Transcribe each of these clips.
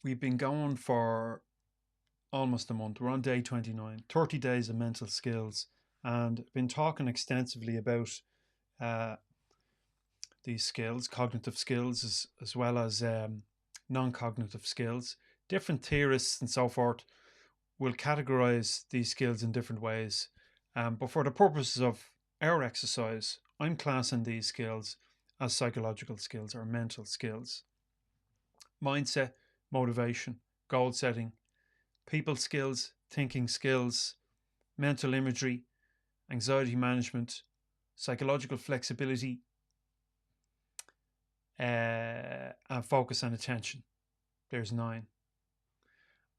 We've been going for almost a month. We're on day 29, 30 days of mental skills, and been talking extensively about uh, these skills, cognitive skills, as well as non cognitive skills. Different theorists and so forth will categorize these skills in different ways. But for the purposes of our exercise, I'm classing these skills as psychological skills or mental skills. Mindset, motivation, goal setting, people skills, thinking skills, mental imagery, anxiety management, psychological flexibility, and focus and attention. There's 9.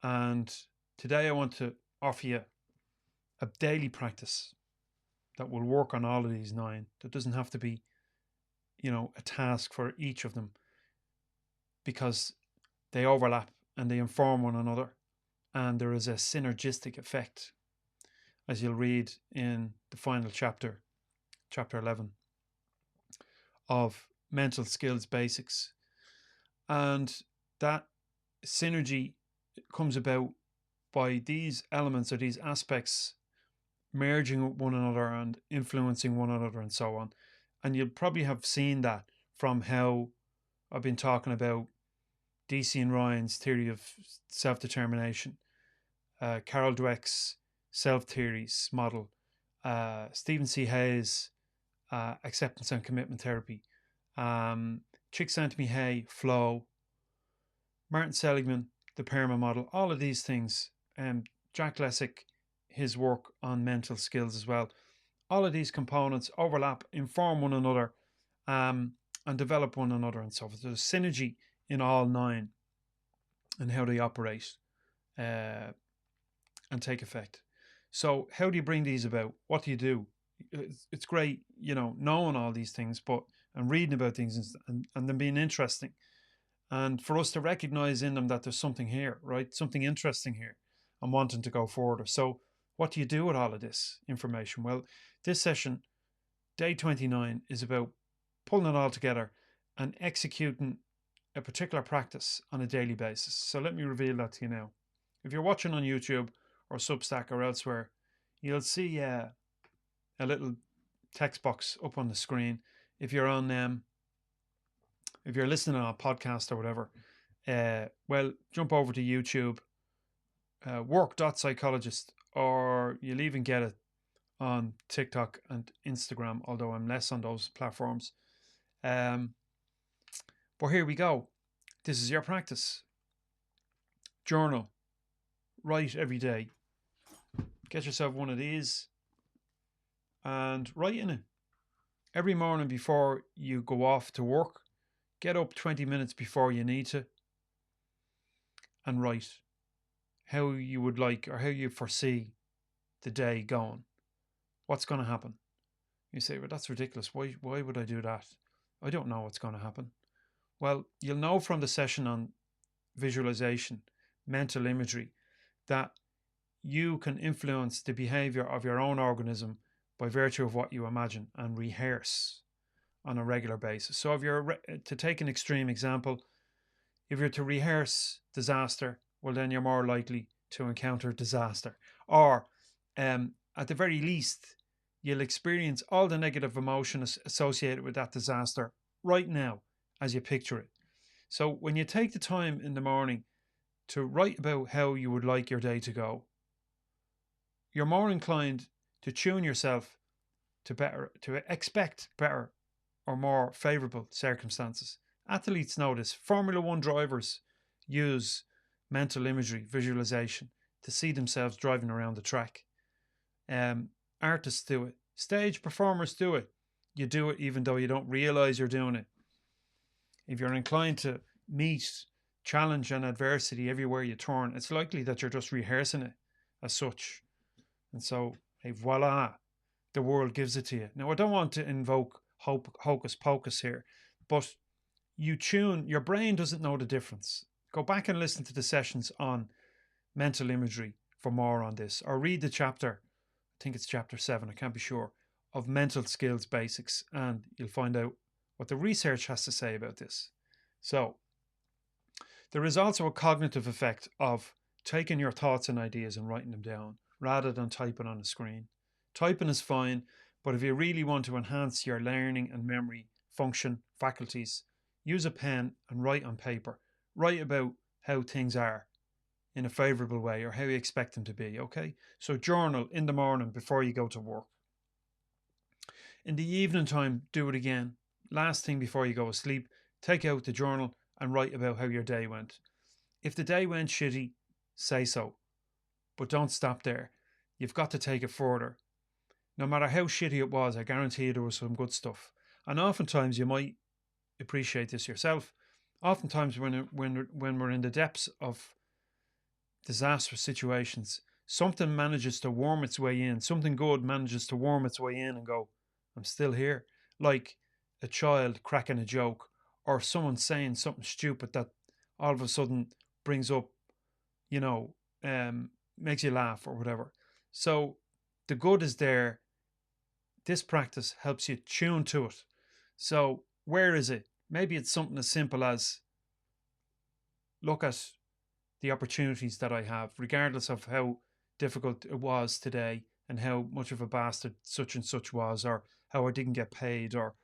And today I want to offer you a daily practice that will work on all of these 9. That doesn't have to be, a task for each of them, because they overlap and they inform one another, and there is a synergistic effect, as you'll read in the final chapter, chapter 11, of mental skills basics. And that synergy comes about by these elements or these aspects merging with one another and influencing one another and so on. And you'll probably have seen that from how I've been talking about DC and Ryan's theory of self-determination, Carol Dweck's self-theories model, Stephen C. Hayes' acceptance and commitment therapy, Csikszentmihalyi flow, Martin Seligman, the PERMA model, all of these things, Jack Lessick, his work on mental skills as well. All of these components overlap, inform one another, and develop one another and so forth. There's synergy in all 9 and how they operate and take effect. So how do you bring these about? What do you do? It's great, knowing all these things, and reading about things and them being interesting. And for us to recognize in them that there's something here, right? Something interesting here and wanting to go further. So what do you do with all of this information? Well, this session, day 29, is about pulling it all together and executing a particular practice on a daily basis. So let me reveal that to you now. If you're watching on YouTube or Substack or elsewhere, you'll see a little text box up on the screen. If you're listening on a podcast or whatever, well, jump over to YouTube, work.psychologist, or you'll even get it on TikTok and Instagram, although I'm less on those platforms. But here we go. This is your practice. Journal. Write every day. Get yourself one of these and write in it. Every morning before you go off to work, get up 20 minutes before you need to and write how you would like or how you foresee the day going. What's going to happen? You say, well, that's ridiculous. Why would I do that? I don't know what's going to happen. Well, you'll know from the session on visualization, mental imagery, that you can influence the behavior of your own organism by virtue of what you imagine and rehearse on a regular basis. So if you're to take an extreme example, if you're to rehearse disaster, well, then you're more likely to encounter disaster. Or at the very least, you'll experience all the negative emotions associated with that disaster right now as you picture it. So when you take the time in the morning to write about how you would like your day to go, you're more inclined to tune yourself to expect better or more favorable circumstances. Athletes know this. Formula One drivers use mental imagery, visualization, to see themselves driving around the track. Artists do it. Stage performers do it. You do it even though you don't realize you're doing it. If you're inclined to meet challenge and adversity everywhere you turn, it's likely that you're just rehearsing it as such. And so, hey, voila, the world gives it to you. Now, I don't want to invoke hocus pocus here, but your brain doesn't know the difference. Go back and listen to the sessions on mental imagery for more on this, or read the chapter, I think it's chapter 7, I can't be sure, of mental skills basics, and you'll find out what the research has to say about this. So, There is also a cognitive effect of taking your thoughts and ideas and writing them down rather than typing on a screen. Typing is fine, but if you really want to enhance your learning and memory function faculties, use a pen and write on paper. Write about how things are in a favorable way or how you expect them to be, okay? So journal in the morning before you go to work. In the evening time, do it again. Last thing before you go to sleep, take out the journal and write about how your day went. If the day went shitty, say so. But don't stop there. You've got to take it further. No matter how shitty it was, I guarantee you there was some good stuff. And oftentimes you might appreciate this yourself. Oftentimes when we're in the depths of disastrous situations, something manages to worm its way in. Something good manages to worm its way in and go, I'm still here. Like a child cracking a joke or someone saying something stupid that all of a sudden brings up, you know, makes you laugh or whatever. So the good is there. This practice helps you tune to it. So where is it? Maybe it's something as simple as look at the opportunities that I have, regardless of how difficult it was today and how much of a bastard such and such was, or how I didn't get paid, or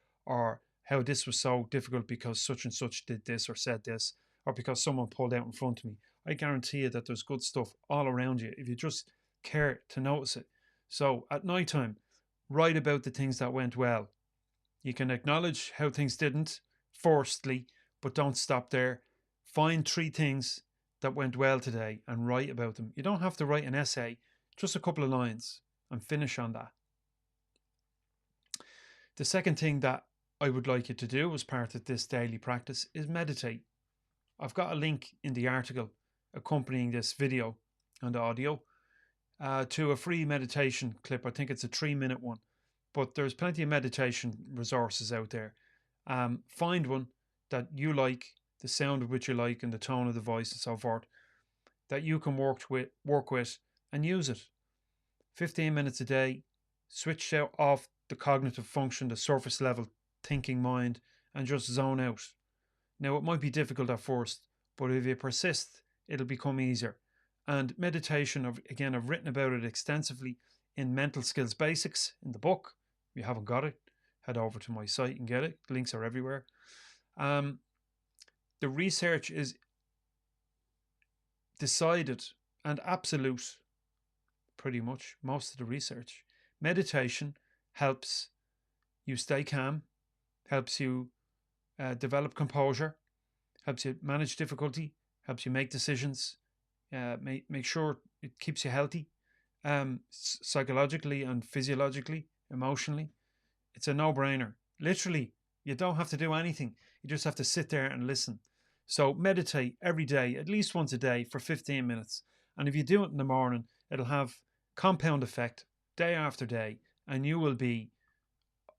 how this was so difficult because such and such did this or said this, or because someone pulled out in front of me. I guarantee you that there's good stuff all around you if you just care to notice it. So at night time, write about the things that went well. You can acknowledge how things didn't, firstly, but don't stop there. Find 3 things that went well today and write about them. You don't have to write an essay, just a couple of lines and finish on that. The second thing that I would like you to do as part of this daily practice is meditate. I've got a link in the article accompanying this video and audio to a free meditation clip. I think it's a 3-minute one, but there's plenty of meditation resources out there. Find one that you like, the sound of which you like and the tone of the voice and so forth, that you can work with and use it. 15 minutes a day, switch off the cognitive function, the surface level thinking mind, and just zone out. Now, it might be difficult at first, but if you persist, it'll become easier. And meditation, I've written about it extensively in Mental Skills Basics in the book. If you haven't got it, head over to my site and get it. The links are everywhere. The research is decided and absolute, pretty much, most of the research. Meditation helps you stay calm, helps you develop composure, helps you manage difficulty, helps you make decisions, make sure it keeps you healthy, psychologically and physiologically, emotionally. It's a no-brainer. Literally, you don't have to do anything. You just have to sit there and listen. So meditate every day, at least once a day for 15 minutes. And if you do it in the morning, it'll have compound effect day after day, and you will be,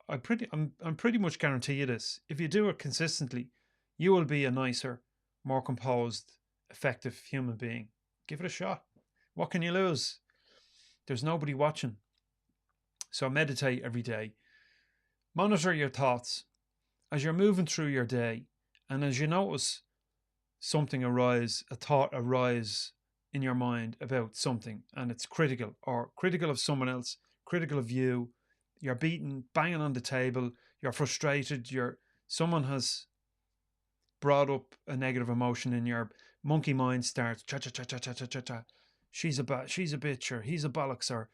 I'm pretty much guarantee you this. If you do it consistently, you will be a nicer, more composed, effective human being. Give it a shot. What can you lose? There's nobody watching. So meditate every day. Monitor your thoughts as you're moving through your day, and as you notice a thought arise in your mind about something, and it's critical of someone else, critical of you. You're banging on the table. You're frustrated. Someone has brought up a negative emotion in your monkey mind. Starts cha cha cha cha cha cha cha cha. She's a bitch, or he's a bollocks, or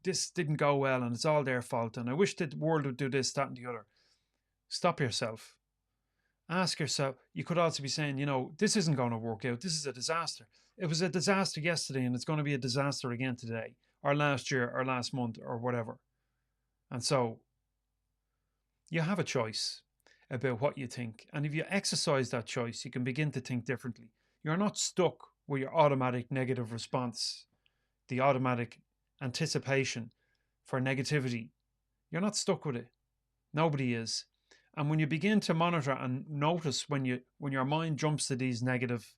this didn't go well, and it's all their fault. And I wish that the world would do this, that, and the other. Stop yourself. Ask yourself. You could also be saying, this isn't going to work out. This is a disaster. It was a disaster yesterday, and it's going to be a disaster again today, or last year, or last month, or whatever. And so you have a choice about what you think. And if you exercise that choice, you can begin to think differently. You're not stuck with your automatic negative response, the automatic anticipation for negativity. You're not stuck with it. Nobody is. And when you begin to monitor and notice when your mind jumps to these negative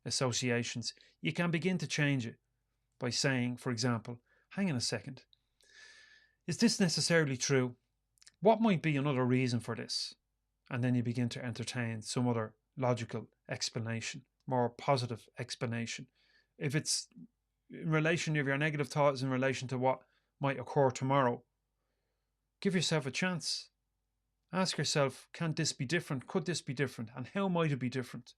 associations, you can begin to change it by saying, for example, hang on a second. Is this necessarily true? What might be another reason for this? And then you begin to entertain some other logical explanation. more positive explanation. If it's in relation, if your negative thought is in relation to what might occur tomorrow, give yourself a chance. Ask yourself, can this be different? Could this be different? And how might it be different?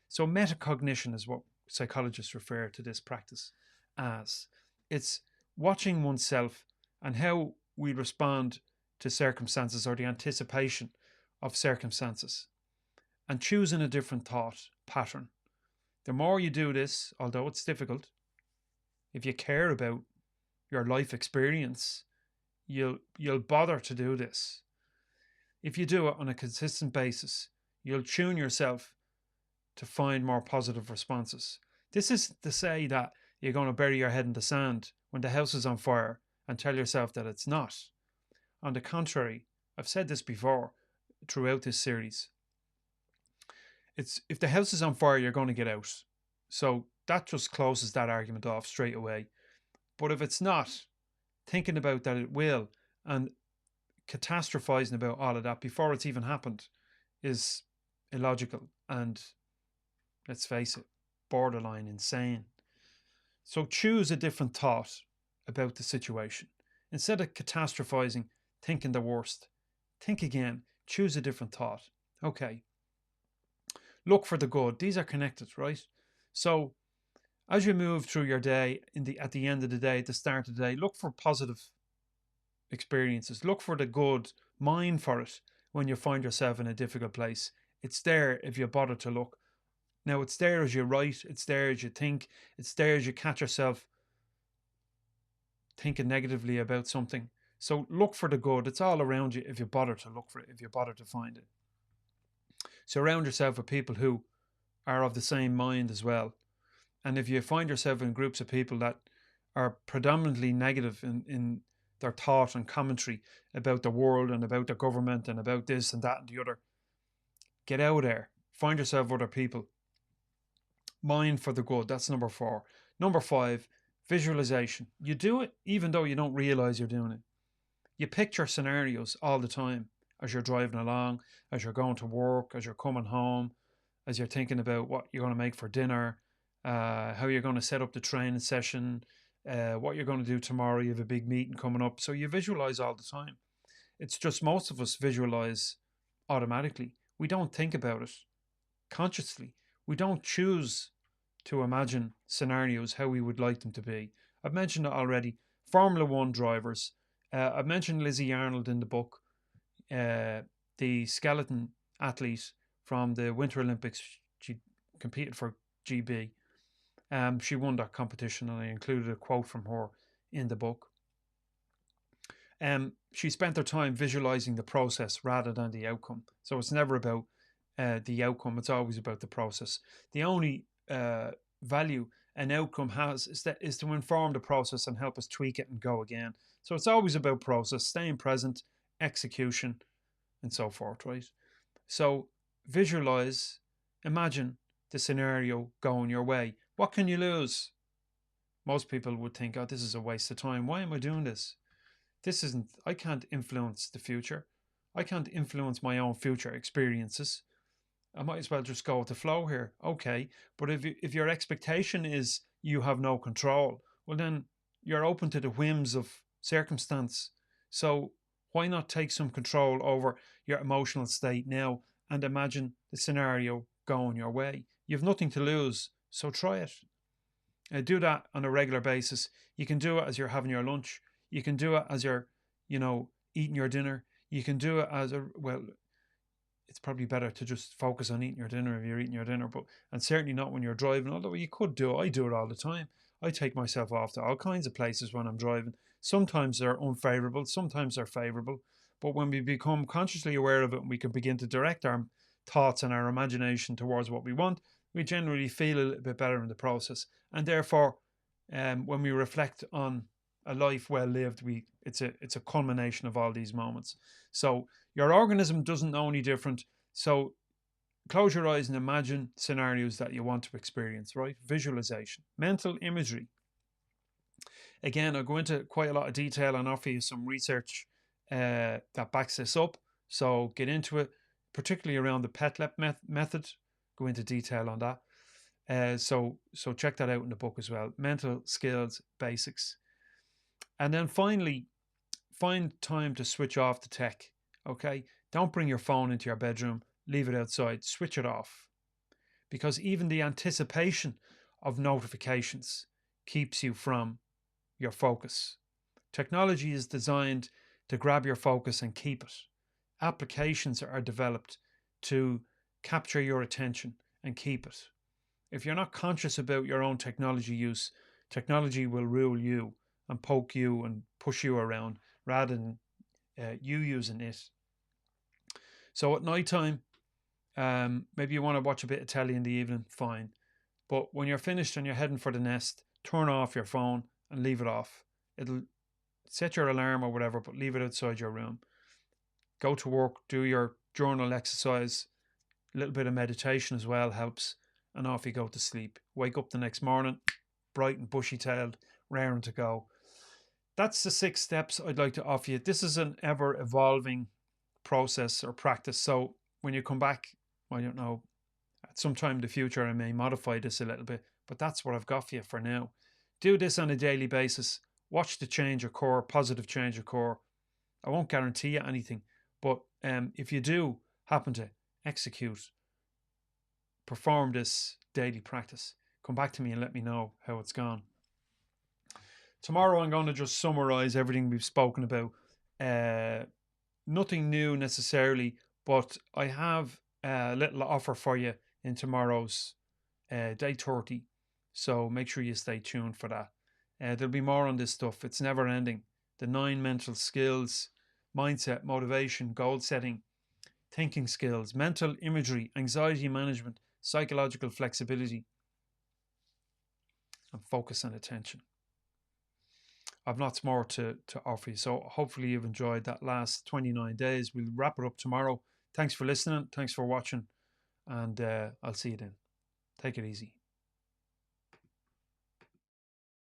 So metacognition is what psychologists refer to this practice as. It's watching oneself and how we respond to circumstances or the anticipation of circumstances and choosing a different thought pattern. The more you do this, although it's difficult, if you care about your life experience, you'll bother to do this. If you do it on a consistent basis, you'll tune yourself to find more positive responses. This is to say that you're going to bury your head in the sand when the house is on fire and tell yourself that it's not. On the contrary, I've said this before throughout this series. It's if the house is on fire, you're going to get out. So that just closes that argument off straight away. But if it's not, thinking about that it will and catastrophizing about all of that before it's even happened is illogical and, let's face it, borderline insane. So choose a different thought about the situation. Instead of catastrophizing, thinking the worst, think again, choose a different thought. Okay. Look for the good. These are connected, right? So as you move through your day, at the end of the day, at the start of the day, look for positive experiences. Look for the good. Mine for it when you find yourself in a difficult place. It's there if you bother to look. Now, it's there as you write. It's there as you think. It's there as you catch yourself thinking negatively about something. So look for the good. It's all around you if you bother to look for it, if you bother to find it. Surround yourself with people who are of the same mind as well. And if you find yourself in groups of people that are predominantly negative in their thought and commentary about the world and about the government and about this and that and the other, get out there. Find yourself other people. Mind for the good. That's number 4. Number 5, visualization. You do it even though you don't realize you're doing it. You picture scenarios all the time as you're driving along, as you're going to work, as you're coming home, as you're thinking about what you're going to make for dinner, how you're going to set up the training session, what you're going to do tomorrow. You have a big meeting coming up. So you visualize all the time. It's just most of us visualize automatically. We don't think about it consciously. We don't choose to imagine scenarios how we would like them to be. I've mentioned it already. Formula One drivers. I've mentioned Lizzie Arnold in the book, the skeleton athlete from the Winter Olympics. She competed for GB. She won that competition, and I included a quote from her in the book. She spent her time visualizing the process rather than the outcome. So it's never about the outcome. It's always about the process. The only value an outcome has is to inform the process and help us tweak it and go again. So it's always about process, staying present, execution, and so forth, right? So visualize, imagine the scenario going your way. What can you lose? Most people would think, oh, this is a waste of time. Why am I doing this? I can't influence the future. I can't influence my own future experiences. I might as well just go with the flow here. Okay, but if your expectation is you have no control, well then you're open to the whims of circumstance. So why not take some control over your emotional state now and imagine the scenario going your way? You have nothing to lose, so try it. Do that on a regular basis. You can do it as you're having your lunch. You can do it as you're, eating your dinner. You can do it it's probably better to just focus on eating your dinner if you're eating your dinner, and certainly not when you're driving, although you could do it. I do it all the time. I take myself off to all kinds of places when I'm driving. Sometimes they're unfavorable, sometimes they're favorable, but when we become consciously aware of it and we can begin to direct our thoughts and our imagination towards what we want, we generally feel a little bit better in the process. And therefore, when we reflect on a life well lived, it's a culmination of all these moments. So your organism doesn't know any different. So close your eyes and imagine scenarios that you want to experience, right? Visualization, mental imagery. Again, I'll go into quite a lot of detail and offer you some research that backs this up. So get into it, particularly around the PETLEP method. Go into detail on that. So check that out in the book as well. Mental skills basics. And then finally, find time to switch off the tech. Okay, don't bring your phone into your bedroom. Leave it outside. Switch it off, because even the anticipation of notifications keeps you from your focus. Technology is designed to grab your focus and keep it. Applications are developed to capture your attention and keep it. If you're not conscious about your own technology use, technology will rule you and poke you and push you around rather than you using it. So at night time, maybe you want to watch a bit of telly in the evening, fine. But when you're finished and you're heading for the nest, turn off your phone and leave it off. It'll set your alarm or whatever, but leave it outside your room. Go to work, do your journal exercise, a little bit of meditation as well helps, and off you go to sleep. Wake up the next morning, bright and bushy-tailed, raring to go. That's the 6 steps I'd like to offer you. This is an ever-evolving process or practice. So when you come back, I don't know, at some time in the future, I may modify this a little bit, but that's what I've got for you for now. Do this on a daily basis. Watch the change occur, positive change occur. I won't guarantee you anything, but if you do happen to execute, perform this daily practice, come back to me and let me know how it's gone. Tomorrow I'm going to just summarize everything we've spoken about. Nothing new necessarily, but I have a little offer for you in tomorrow's day 30. So make sure you stay tuned for that. There'll be more on this stuff. It's never ending. The 9 mental skills: mindset, motivation, goal setting, thinking skills, mental imagery, anxiety management, psychological flexibility, and focus and attention. I've lots more to offer you. So hopefully you've enjoyed that last 29 days. We'll wrap it up tomorrow. Thanks for listening. Thanks for watching. And I'll see you then. Take it easy.